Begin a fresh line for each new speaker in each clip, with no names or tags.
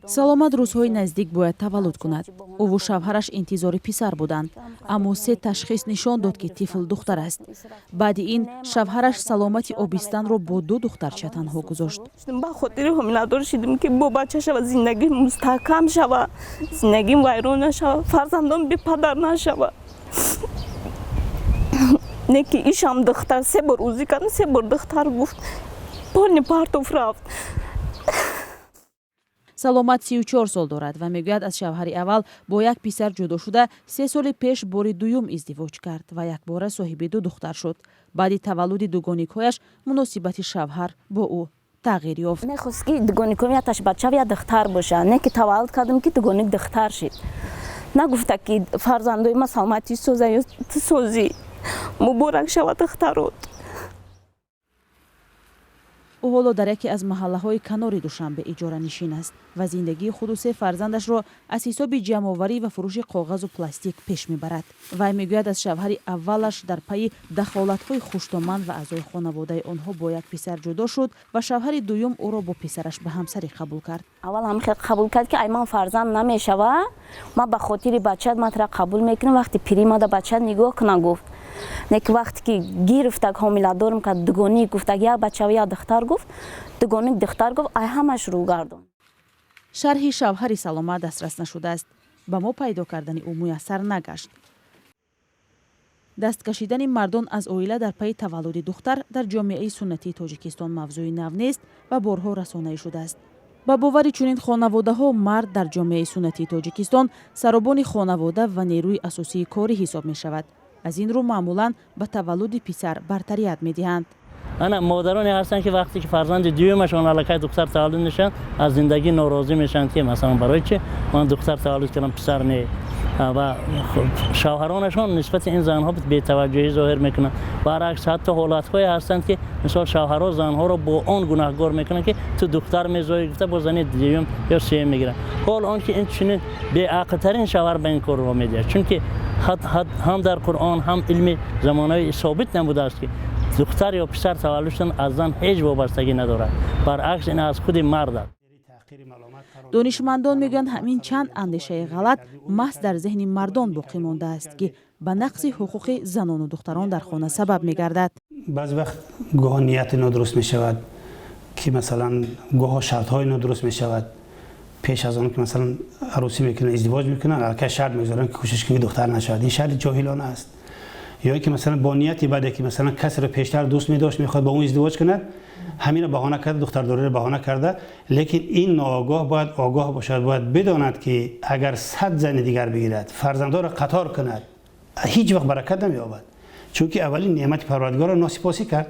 саломат рӯзҳои наздик бояд таваллуд кунад. ӯ шавҳараш интизори писар буданд, аммо 3 ташхис нишон дод ки тифл духтар аст. баъди ин шавҳараш саломати обистанро бо 2 духтарча танҳо гузошт.
ба хотири ҳомиладор шидем ки бо бача шава, зиндаги мустаҳкам шава, зиндагим вайрон нашава, фарзандон бепадар нашава. не ки ишам духтар 3 бор ӯзӣ кард, 3 бор духтар гуфт, полни партов рафт.
саломат 34 сол дорад ва мегӯяд аз шавҳари аввал бо як писар ҷудо шуда 3 соли пеш бори дуюм издивоҷ кард ва якбора соҳиби 2 духтар шуд. баъди таваллуди дугоникҳояш муносибати шавҳар бо ӯ тағйир ёфт.
мехост ки дугоником яташ бача я духтар боша, не ки таваллуд кардам ки дугоник духтар шид. нагуфта ки фарзандои ма саломати соза ё ту созӣ муборак шава духтарот.
ӯ ҳоло дар яке аз маҳаллаҳои канори душанбе иҷоранишин аст ва зиндагии худу 3 фарзандашро аз ҳисоби ҷамъоварӣ ва фурӯши коғазу пластик пеш мебарад. вай мегӯяд аз шавҳари аввалаш дар пайи дахолатҳои хуштоманд ва аъзои хонаводаи онҳо бо як писар ҷудо шуд ва шавҳари дуюм ӯро бо писараш ба ҳамсарӣ қабул кард.
аввал ҳам хел қабул кард ки ай ман фарзанд намешава, ма ба хотири бачат матра қабул мекунам. вақти пирӣ мада бачат нигоҳ куна гуфт. не ки вақте ки гирифтак ҳомиладорм кард дугоник гуфтак як бачава як духтар гуфт, дугоник духтар гуфт, ай ҳамаш рӯ гардон.
шарҳи шавҳари саломат дастрас нашудааст. ба мо пайдо кардани ӯ муяссар нагашт. даст кашидани мардон аз оила дар пайи таваллуди духтар дар ҷомеаи суннатии Тоҷикистон мавзӯи нав нест ва борҳо расонаӣ шудааст. ба бовари чунин хонаводаҳо мард дар ҷомеаи суннатии Тоҷикистон саробони хонавода ва нерӯи асосии корӣ ҳисоб мешавад. аз ин рӯ маъмулан ба таваллуди писар бартарият медиҳанд.
ана модароне ҳастанд ки вақте ки фарзанди дуюмашон аллакай духтар таваллуд мешаванд, аз зиндагӣ норозӣ мешаванд ки масалан барои чи ман духтар таваллуд кардам, писар не. ва шавҳаронашон нисбати ин занҳо бетаваҷҷӯҳӣ зоҳир мекунанд. баръакс ҳатто ҳолатҳое ҳастанд ки мисол шавҳаро занҳоро бо он гунаҳгор мекунанд ки ту духтар мезоӣ гуфта бо зани дуюм ё сеюм мегиранд. ҳол он ки ин чунин беақлтарин шавҳар ба ин корро медиҳад, чунки ҳам дар қуръон ҳам илми замонави собит намудааст ки духтар ё писар таваллуд шудан аз зан ҳеҷ вобастагӣ надорад. баръакс ин аз худи мард аст.
донишмандон мегӯянд ҳамин чанд андешаи ғалат маҳз дар зеҳни мардон боқӣ мондааст ки ба нақси ҳуқуқи занону духтарон дар хона сабаб мегардад.
баъзе вақт гоҳо нияти нодуруст мешавад ки масалан гоҳо шартҳои нодуруст мешавад. пеш аз он ки масалан арӯсӣ мекунанд, издивоҷ мекунанд, аллакай шарт мегузоранд ки кӯшиш кунед духтар нашавад. ин шарти ҷоҳилона аст. ё ки масалан бо нияти баде ки масалан касеро пештар дӯст медошт, мехоҳад ба он издивоҷ кунад, ҳаминро баҳона карда, духтардориро баҳона карда. лекин ин ноогоҳ бояд огоҳ бошад, бояд бидонад ки агар 100 зани дигар бигирад, фарзандоро қатор кунад, ҳеҷ вақт баракат намеёбад, чунки аввалин неъмати парвардигорро носипосӣ кард.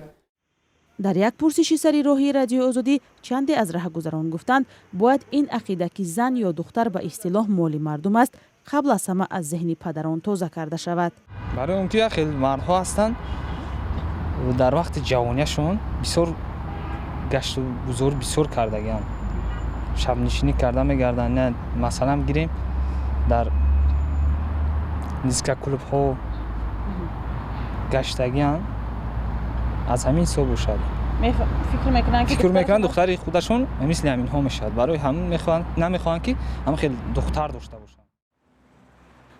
дар як пурсиши сари роҳи радиои озодӣ чанде аз раҳгузарон гуфтанд бояд ин ақида ки зан ё духтар ба истилоҳ моли мардум аст қабл аз ҳама аз зеҳни падарон тоза карда шавад.
барои он ки хеле мардҳо ҳастанд дар вақти ҷавонияшон бисёр гашту гузор бисёр кардагианд, шабнишинӣ карда мегарданд. не масалан гирем дар дискоклубҳо гаштагианд, аз ҳамин ҳисоб бошад. фикр мекунанд духтари худашон мисли ҳаминҳо мешавад. барои ҳамин намехоҳанд ки ҳама хеле духтар дошта бошанд.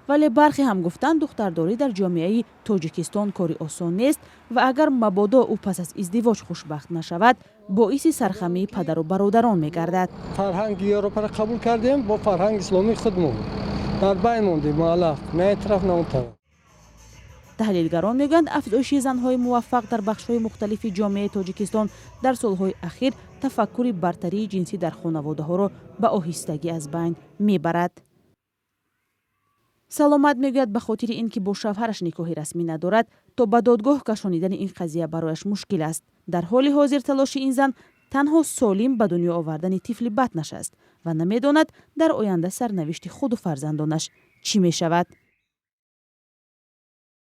вале бархе ҳам гуфтанд духтардорӣ дар ҷомеаи Тоҷикистон кори осон нест ва агар мабодо ӯ пас аз издивоҷ хушбахт нашавад, боиси сархамии падару бародарон мегардад.
фарҳанги европаро қабул кардем, бо фарҳанги исломии худмон дар байн мондем, маълум на ин тараф на он тараф.
таҳлилгарон мегӯянд афзоиши занҳои муваффақ дар бахшҳои мухталифи ҷомеаи Тоҷикистон дар солҳои ахир тафаккури бартарии ҷинсӣ дар хонаводаҳоро ба оҳистагӣ аз байн мебарад. саломат мегӯяд ба хотири ин ки бо шавҳараш никоҳи расмӣ надорад, то ба додгоҳ кашонидани ин қазия барояш мушкил аст. дар ҳоли ҳозир талоши ин зан танҳо солим ба дунё овардани тифли батнаш аст ва намедонад дар оянда сарнавишти худу фарзандонаш чӣ мешавад.